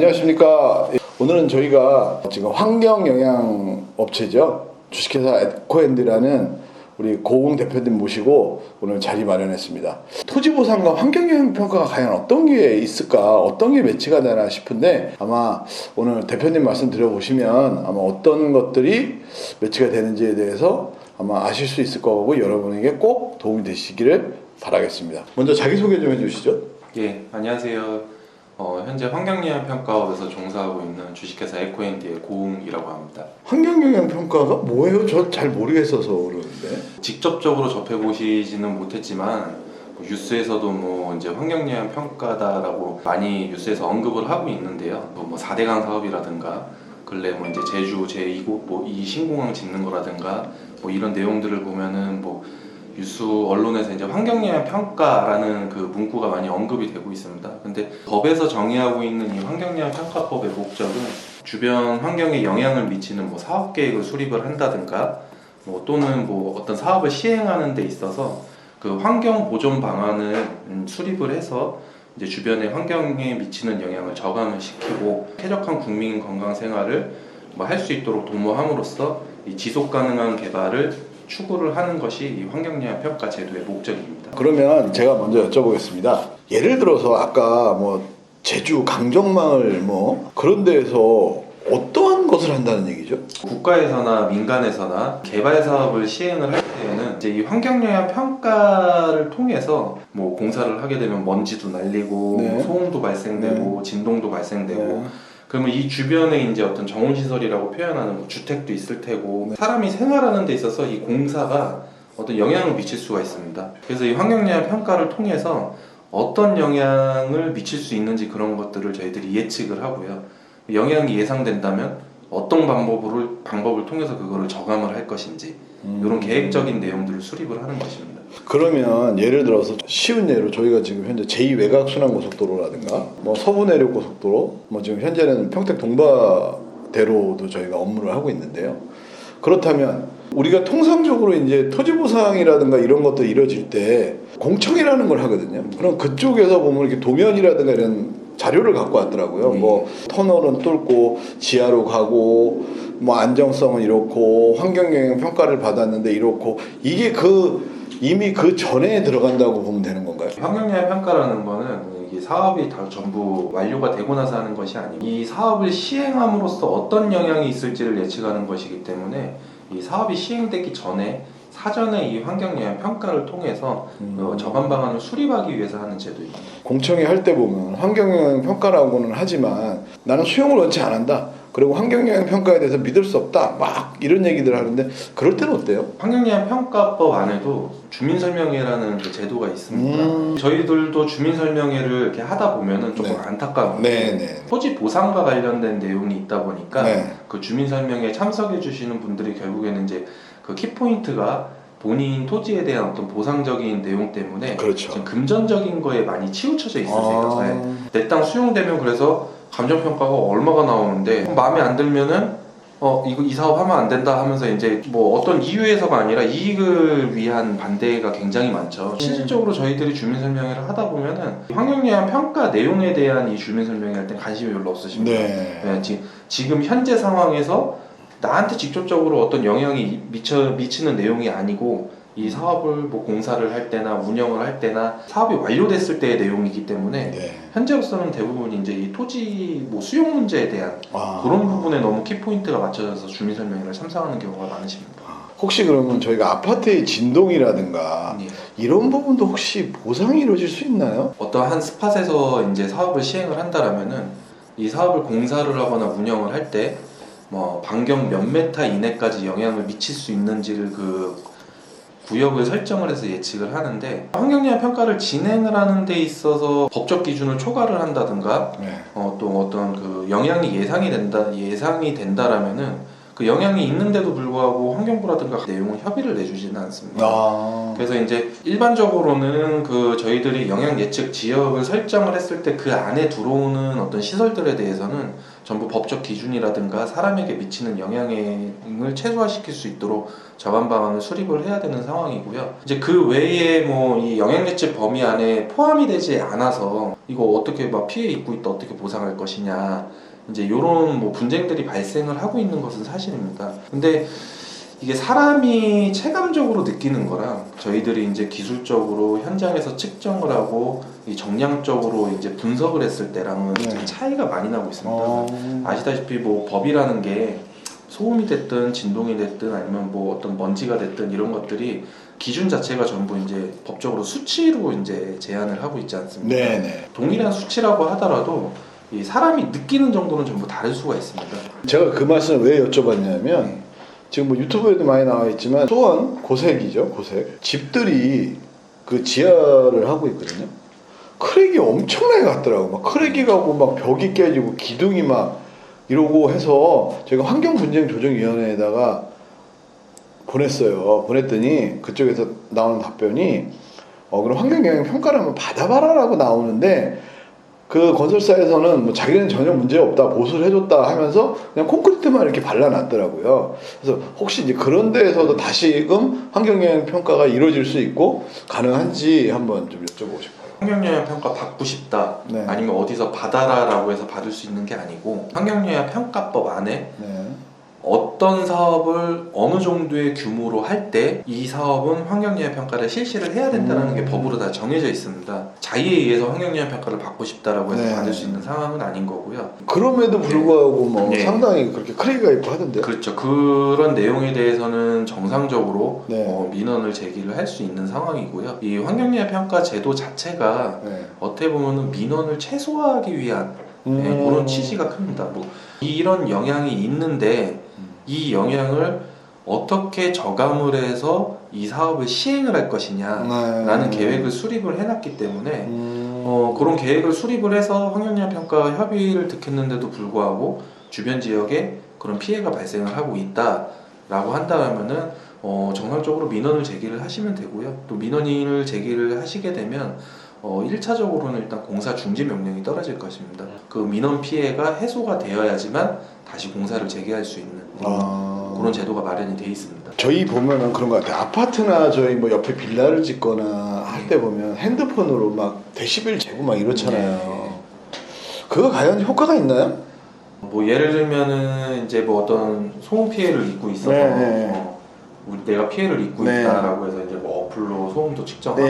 안녕하십니까. 오늘은 저희가 지금 환경영양업체죠. 주식회사 에코앤드라는 우리 고웅 대표님 모시고 오늘 자리 마련했습니다. 토지보상과 환경영향평가가 과연 어떤 게 있을까, 어떤 게 매치가 되나 싶은데 아마 오늘 대표님 말씀 들어보시면 아마 어떤 것들이 매치가 되는지에 대해서 아마 아실 수 있을 거고 여러분에게 꼭 도움이 되시기를 바라겠습니다. 먼저 자기소개 좀 해주시죠. 예, 안녕하세요. 현재 환경영향평가업에서 종사하고 있는 주식회사 에코앤드의 고웅이라고 합니다. 환경영향평가가 뭐예요? 저 잘 모르겠어서 그러는데. 직접적으로 접해보시지는 못했지만 뉴스에서도 이제 환경영향평가다라고 많이 뉴스에서 언급을 하고 있는데요. 뭐 4대강 사업이라든가 근래 이제 제주 제2고 이 신공항 짓는 거라든가 이런 내용들을 보면은 뉴스 언론에서 이제 환경영향 평가라는 그 문구가 많이 언급이 되고 있습니다. 근데 법에서 정의하고 있는 이 환경영향 평가법의 목적은 주변 환경에 영향을 미치는 사업 계획을 수립을 한다든가 또는 어떤 사업을 시행하는 데 있어서 그 환경 보존 방안을 수립을 해서 이제 주변의 환경에 미치는 영향을 저감을 시키고 쾌적한 국민 건강 생활을 할 수 있도록 도모함으로써 이 지속 가능한 개발을 추구를 하는 것이 이 환경영향 평가 제도의 목적입니다. 그러면 제가 먼저 여쭤보겠습니다. 예를 들어서 아까 제주 강정마을 그런 데에서 어떠한 것을 한다는 얘기죠? 국가에서나 민간에서나 개발 사업을 시행을 할 때에는 이제 이 환경영향 평가를 통해서 공사를 하게 되면 먼지도 날리고 네. 소음도 발생되고 진동도 발생되고 그러면 이 주변에 이제 어떤 정원시설이라고 표현하는 주택도 있을 테고 사람이 생활하는 데 있어서 이 공사가 어떤 영향을 미칠 수가 있습니다. 그래서 이 환경영향 평가를 통해서 어떤 영향을 미칠 수 있는지 그런 것들을 저희들이 예측을 하고요. 영향이 예상된다면 어떤 방법을 통해서 그거를 저감을 할 것인지 이런 계획적인 내용들을 수립을 하는 것입니다. 그러면 예를 들어서 쉬운 예로 저희가 지금 현재 제2외곽순환고속도로라든가 서부내륙고속도로 지금 현재는 평택 동바대로도 저희가 업무를 하고 있는데요. 그렇다면 우리가 통상적으로 이제 토지보상이라든가 이런 것도 이루어질 때 공청이라는 걸 하거든요. 그럼 그쪽에서 보면 이렇게 도면이라든가 이런 자료를 갖고 왔더라고요. 터널은 뚫고 지하로 가고 안정성은 이렇고 환경영향 평가를 받았는데 이렇고 이게 이미 그 전에 들어간다고 보면 되는 건가요? 환경영향 평가라는 거는 이 사업이 다 전부 완료가 되고 나서 하는 것이 아니고 이 사업을 시행함으로써 어떤 영향이 있을지를 예측하는 것이기 때문에 이 사업이 시행되기 전에 사전에 이 환경영향 평가를 통해서 저감 방안을 수립하기 위해서 하는 제도입니다. 공청회 할 때 보면 환경영향 평가라고는 하지만 나는 수용을 원치 않는다. 그리고 환경영향 평가에 대해서 믿을 수 없다. 이런 얘기들 하는데 그럴 때는 어때요? 환경영향 평가법 안에도 주민설명회라는 그 제도가 있습니다. 저희들도 주민설명회를 이렇게 하다 보면은 조금 안타까운 게 토지 보상과 관련된 내용이 있다 보니까 그 주민설명회에 참석해 주시는 분들이 결국에는 이제 그 키포인트가 본인 토지에 대한 어떤 보상적인 내용 때문에 지금 금전적인 거에 많이 치우쳐져 있으세요. 내 땅 수용되면 그래서 감정평가가 얼마가 나오는데 마음에 안 들면은 이 사업 하면 안 된다 하면서 이제 어떤 이유에서가 아니라 이익을 위한 반대가 굉장히 많죠. 실질적으로 저희들이 주민설명회를 하다 보면은 환경영향 평가 내용에 대한 이 주민설명회 할 때 관심이 별로 없으십니다. 지금 현재 상황에서 나한테 직접적으로 어떤 영향이 미치는 내용이 아니고 이 사업을 공사를 할 때나 운영을 할 때나 사업이 완료됐을 때의 내용이기 때문에 현재로서는 대부분 이제 이 토지 수용 문제에 대한 그런 부분에 너무 키포인트가 맞춰져서 주민설명회를 참석하는 경우가 많으십니다. 혹시 그러면 저희가 아파트의 진동이라든가 이런 부분도 혹시 보상이 이루어질 수 있나요? 어떤 한 스팟에서 이제 사업을 시행을 한다라면은 이 사업을 공사를 하거나 운영을 할 때 반경 몇 메타 이내까지 영향을 미칠 수 있는지를 그 구역을 설정을 해서 예측을 하는데 환경영향 평가를 진행을 하는 데 있어서 법적 기준을 초과를 한다든가 또 어떤 그 영향이 예상이 된다라면은 그 영향이 있는데도 불구하고 환경부라든가 내용은 협의를 내주지는 않습니다. 그래서 이제 일반적으로는 그 저희들이 영향 예측 지역을 설정을 했을 때 그 안에 들어오는 어떤 시설들에 대해서는 전부 법적 기준이라든가 사람에게 미치는 영향을 최소화시킬 수 있도록 저감 방안을 수립을 해야 되는 상황이고요. 이제 그 외에 뭐 이 영향 예측 범위 안에 포함이 되지 않아서 이거 어떻게 막 피해 입고 있다 어떻게 보상할 것이냐 이제 이런 뭐 분쟁들이 발생을 하고 있는 것은 사실입니다. 근데 이게 사람이 체감적으로 느끼는 거랑 저희들이 이제 기술적으로 현장에서 측정을 하고 이 정량적으로 이제 분석을 했을 때랑은 좀 차이가 많이 나고 있습니다. 아시다시피 뭐 법이라는 게 소음이 됐든 진동이 됐든 아니면 뭐 어떤 먼지가 됐든 이런 것들이 기준 자체가 전부 이제 법적으로 수치로 이제 제한을 하고 있지 않습니까? 네네. 동일한 수치라고 하더라도 이 사람이 느끼는 정도는 전부 다를 수가 있습니다. 제가 그 말씀을 왜 여쭤봤냐면 지금 뭐 유튜브에도 많이 나와 있지만 수원 고색이죠, 고색. 집들이 그 지하를 하고 있거든요. 크랙이 엄청나게 갔더라고. 막 크랙이 가고 막 벽이 깨지고 기둥이 막 이러고 해서 저희가 환경분쟁조정위원회에다가 보냈어요. 보냈더니 그쪽에서 나오는 답변이 그럼 환경영향평가를 한번 받아봐라라고 나오는데 그 건설사에서는 뭐 자기는 전혀 문제 없다 보수를 해줬다 하면서 그냥 콘크리트만 이렇게 발라놨더라고요. 그래서 혹시 이제 그런 데에서도 다시금 환경영향 평가가 이루어질 수 있고 가능한지 한번 좀 여쭤보고 싶어요. 환경영향 평가 받고 싶다 네. 아니면 어디서 받아라라고 해서 받을 수 있는 게 아니고 환경영향 평가법 안에 네. 어떤 사업을 어느 정도의 규모로 할 때 이 사업은 환경영향 평가를 실시를 해야 된다는 게 법으로 다 정해져 있습니다. 자의에 의해서 환경영향 평가를 받고 싶다라고 해서 네. 받을 수 있는 상황은 아닌 거고요. 그럼에도 불구하고 뭐 네. 상당히 그렇게 크랙이가 있고 하던데. 그렇죠. 그런 내용에 대해서는 정상적으로 네. 민원을 제기를 할 수 있는 상황이고요. 이 환경영향 평가 제도 자체가 네. 어떻게 보면 민원을 최소화하기 위한 그런 취지가 큽니다. 뭐 이런 영향이 있는데 이 영향을 어떻게 저감을 해서 이 사업을 시행을 할 것이냐라는 계획을 수립을 해놨기 때문에 그런 계획을 수립을 해서 환경영향 평가 협의를 득했는데도 불구하고 주변 지역에 그런 피해가 발생을 하고 있다라고 한다면은 정상적으로 민원을 제기를 하시면 되고요. 또 민원을 제기를 하시게 되면 1차적으로는 일단 공사 중지 명령이 떨어질 것입니다. 그 민원 피해가 해소가 되어야지만 다시 공사를 재개할 수 있는 그런 제도가 마련이 돼 있습니다. 저희 보면은 그런 것 같아요. 아파트나 저희 뭐 옆에 빌라를 짓거나 할 때 보면 핸드폰으로 막 데시벨 재고 막 이렇잖아요. 네. 그거 과연 효과가 있나요? 뭐 예를 들면은 이제 뭐 어떤 소음 피해를 입고 있어서 내가 피해를 입고 있다라고 해서 이제 뭐 어플로 소음도 측정하고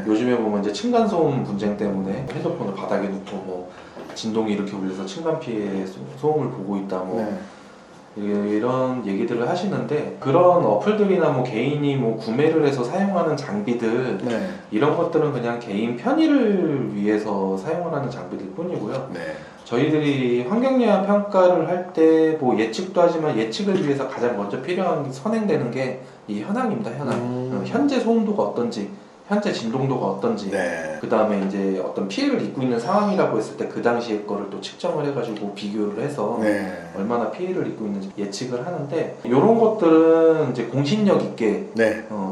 요즘에 보면 이제 층간 소음 분쟁 때문에 핸드폰을 바닥에 놓고 뭐 진동이 이렇게 울려서 층간 피해 소음을 보고 있다 뭐 이런 얘기들을 하시는데 그런 어플들이나 뭐 개인이 뭐 구매를 해서 사용하는 장비들 이런 것들은 그냥 개인 편의를 위해서 사용을 하는 장비들 뿐이고요. 저희들이 환경영향 평가를 할 때 뭐 예측도 하지만 예측을 위해서 가장 먼저 필요한 선행되는 게 이 현황입니다. 현황. 현재 소음도가 어떤지, 현재 진동도가 어떤지, 그 다음에 이제 어떤 피해를 입고 있는 상황이라고 했을 때 그 당시의 거를 또 측정을 해가지고 비교를 해서 얼마나 피해를 입고 있는지 예측을 하는데 이런 것들은 이제 공신력 있게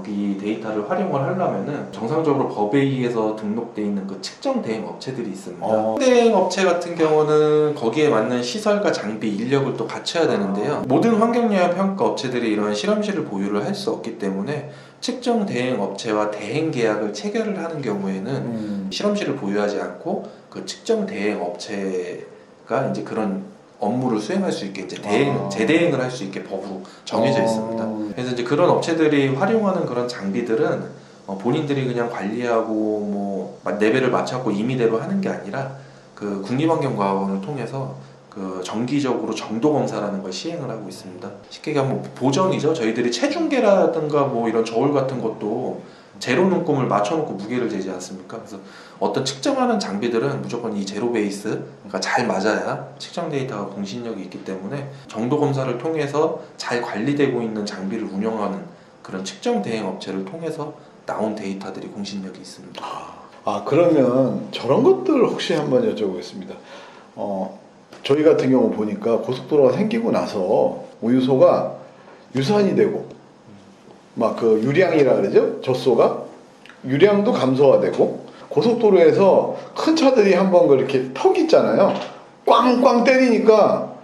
이 데이터를 활용을 하려면은 정상적으로 법에 의해서 등록돼 있는 그 측정 대행 업체들이 있습니다. 대행 업체 같은 경우는 거기에 맞는 시설과 장비, 인력을 또 갖춰야 되는데요. 모든 환경영향 평가 업체들이 이런 실험실을 보유를 할 수 없기 때문에 측정 대행 업체와 대행 계약을 체결을 하는 경우에는 실험실을 보유하지 않고 그 측정 대행 업체가 이제 그런 업무를 수행할 수 있게 이제 재대행을 할 수 있게 법으로 정해져 있습니다. 그래서 이제 그런 업체들이 활용하는 그런 장비들은 본인들이 그냥 관리하고 뭐 레벨을 맞춰갖고 임의대로 하는 게 아니라 그 국립환경과학원을 통해서 그 정기적으로 정도 검사라는 걸 시행을 하고 있습니다. 쉽게 얘기하면 보정이죠. 저희들이 체중계라든가 뭐 이런 저울 같은 것도 제로 눈금을 맞춰놓고 무게를 재지 않습니까? 그래서 어떤 측정하는 장비들은 무조건 이 제로 베이스가 잘 맞아야 측정 데이터가 공신력이 있기 때문에 정도 검사를 통해서 잘 관리되고 있는 장비를 운영하는 그런 측정 대행 업체를 통해서 나온 데이터들이 공신력이 있습니다. 그러면 저런 것들 혹시 한번 여쭤보겠습니다. 저희 같은 경우 보니까 고속도로가 생기고 나서 우유소가 유산이 되고 막 그 유량이라 그러죠? 젖소가 유량도 감소가 되고 고속도로에서 큰 차들이 한번 그렇게 턱 있잖아요. 꽝꽝 때리니까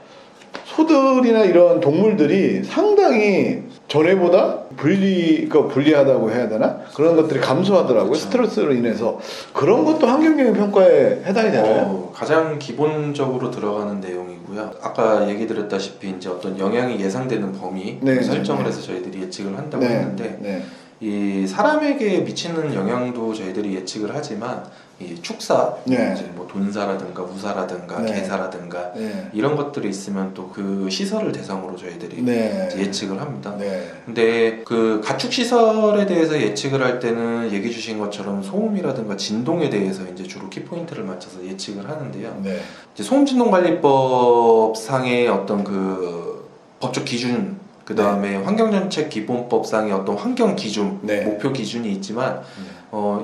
소들이나 이런 동물들이 상당히 전에보다 불리하다고 해야 되나? 그런 것들이 감소하더라고요. 그렇죠. 스트레스로 인해서. 그런 것도 환경영향 평가에 해당이 되나요? 가장 기본적으로 들어가는 내용이고요. 아까 얘기 드렸다시피 이제 어떤 영향이 예상되는 범위 네, 설정을 네. 해서 저희들이 예측을 한다고 네, 했는데 네. 이 사람에게 미치는 영향도 저희들이 예측을 하지만 이 축사, 네. 이제 뭐 돈사라든가 우사라든가 네. 개사라든가 네. 이런 것들이 있으면 또 그 시설을 대상으로 저희들이 네. 이제 예측을 합니다. 네. 근데 그 가축 시설에 대해서 예측을 할 때는 얘기 주신 것처럼 소음이라든가 진동에 대해서 이제 주로 키포인트를 맞춰서 예측을 하는데요. 네. 이제 소음진동관리법 상의 어떤 그 법적 기준, 그 다음에 환경정책기본법상의 어떤 환경 기준, 네. 목표 기준이 있지만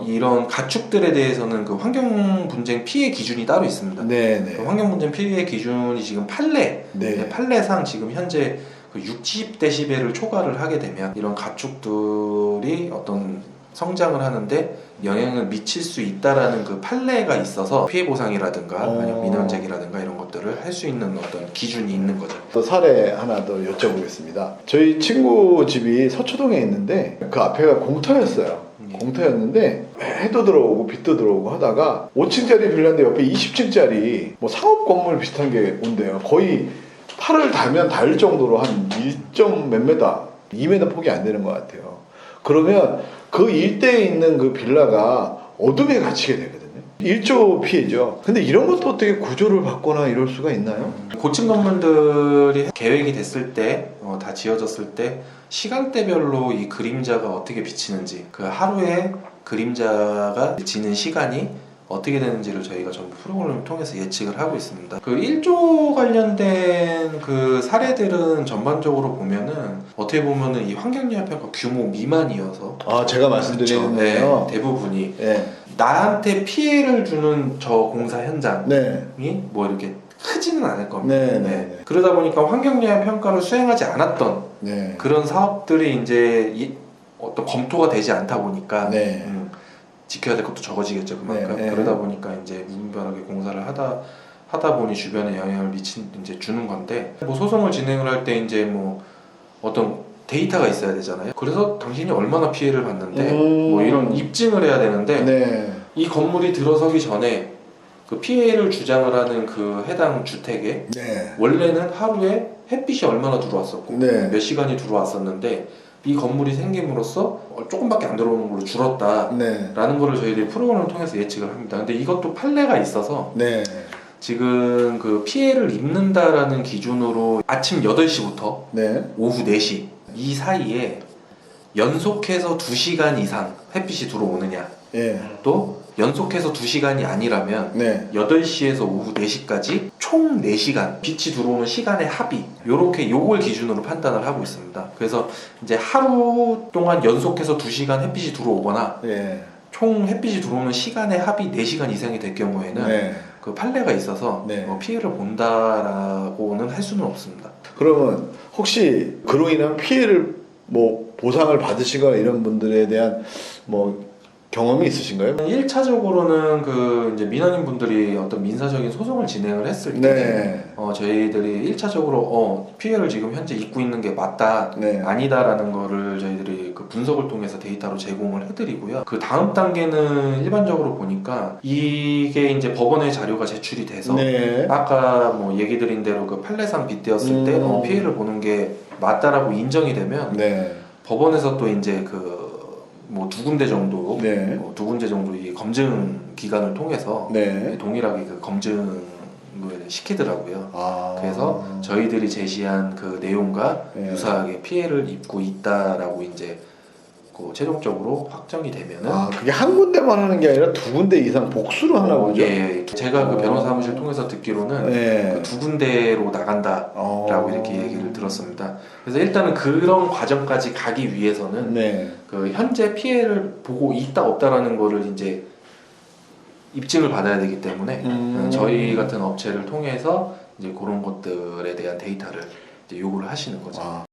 이런 가축들에 대해서는 그 환경 분쟁 피해 기준이 따로 있습니다. 네. 네. 그 환경 분쟁 피해 기준이 지금 판례, 네. 판례상 지금 현재 그 60데시벨을 초과를 하게 되면 이런 가축들이 어떤 성장을 하는데 영향을 미칠 수 있다라는 그 판례가 있어서 피해 보상이라든가 아니면 민원제기라든가 이런 것들을 할 수 있는 어떤 기준이 있는 거죠. 또 사례 하나 더 여쭤보겠습니다. 저희 친구 집이 서초동에 있는데 그 앞에가 공터였어요. 공터였는데 해도 들어오고 빛도 들어오고 하다가 5층짜리 빌라인데 옆에 20층짜리 뭐 상업 건물 비슷한 게 온대요. 거의 팔을 달면 닿을 정도로 한 1점 몇 메다, 2m 폭이 안 되는 것 같아요. 그러면 그 일대에 있는 그 빌라가 어둠에 갇히게 되거든요. 1조 피해죠. 근데 이런 것도 어떻게 구조를 받거나 이럴 수가 있나요? 고층 건물들이 계획이 됐을 때, 다 지어졌을 때 시간대별로 이 그림자가 어떻게 비치는지, 그 하루에 그림자가 지는 시간이 어떻게 되는지를 저희가 전부 프로그램을 통해서 예측을 하고 있습니다. 그 1조 관련된 그 사례들은 전반적으로 보면은 어떻게 보면은 이 환경영향평가 규모 미만이어서 제가 말씀드리는데요. 네, 대부분이 네. 나한테 피해를 주는 저 공사 현장이 네. 뭐 이렇게 크지는 않을 겁니다. 네, 네. 그러다 보니까 환경영향 평가를 수행하지 않았던 네. 그런 사업들이 이제 어떤 검토가 되지 않다 보니까 네. 지켜야 될 것도 적어지겠죠, 그만큼. 네. 그러다 보니까 이제 무분별하게 공사를 하다 보니 주변에 영향을 이제 주는 건데, 뭐 소송을 진행을 할 때 이제 뭐 어떤 데이터가 있어야 되잖아요. 그래서 당신이 얼마나 피해를 봤는데 뭐 이런 입증을 해야 되는데 네. 이 건물이 들어서기 전에 그 피해를 주장을 하는 그 해당 주택에 네. 원래는 하루에 햇빛이 얼마나 들어왔었고 네. 몇 시간이 들어왔었는데 이 건물이 생김으로써 조금밖에 안 들어오는 걸로 줄었다라는 네. 거를 저희들이 프로그램을 통해서 예측을 합니다. 근데 이것도 판례가 있어서 네. 지금 그 피해를 입는다라는 기준으로 아침 8시부터 네. 오후 4시 이 사이에 연속해서 2시간 이상 햇빛이 들어오느냐, 예. 또 연속해서 2시간이 아니라면 네. 8시에서 오후 4시까지 총 4시간 빛이 들어오는 시간의 합이 요걸 기준으로 판단을 하고 있습니다. 그래서 이제 하루 동안 연속해서 2시간 햇빛이 들어오거나 예. 총 햇빛이 들어오는 시간의 합이 4시간 이상이 될 경우에는 네. 그 판례가 있어서 네. 피해를 본다라고는 할 수는 없습니다. 그러면 혹시 그로 인한 피해를 뭐 보상을 받으시거나 이런 분들에 대한 뭐 경험이 있으신가요? 1차적으로는 그 이제 민원인 분들이 어떤 민사적인 소송을 진행을 했을 때 네. 저희들이 1차적으로 피해를 지금 현재 입고 있는 게 맞다, 네. 아니다라는 거를 저희들이 그 분석을 통해서 데이터로 제공을 해드리고요. 그 다음 단계는 일반적으로 보니까 이게 이제 법원의 자료가 제출이 돼서 네. 아까 뭐 얘기 드린 대로 그 판례상 빗대었을 때 피해를 보는 게 맞다라고 인정이 되면 네. 법원에서 또 이제 그 뭐 2군데 정도, 네. 2군데 정도 이 검증 기관을 통해서 네. 동일하게 그 검증을 시키더라고요. 그래서 아. 저희들이 제시한 그 내용과 네. 유사하게 피해를 입고 있다라고 이제 그 최종적으로 확정이 되면은 그게 한 군데만 하는 게 아니라 2군데 이상 복수로 하나 보죠? 예. 제가 그 변호사 사무실 통해서 듣기로는 네. 그 2군데로 나간다라고 이렇게 얘기를 들었습니다. 그래서 일단은 그런 과정까지 가기 위해서는 네. 그 현재 피해를 보고 있다 없다라는 거를 이제 입증을 받아야 되기 때문에 저희 같은 업체를 통해서 이제 그런 것들에 대한 데이터를 이제 요구를 하시는 거죠. 아,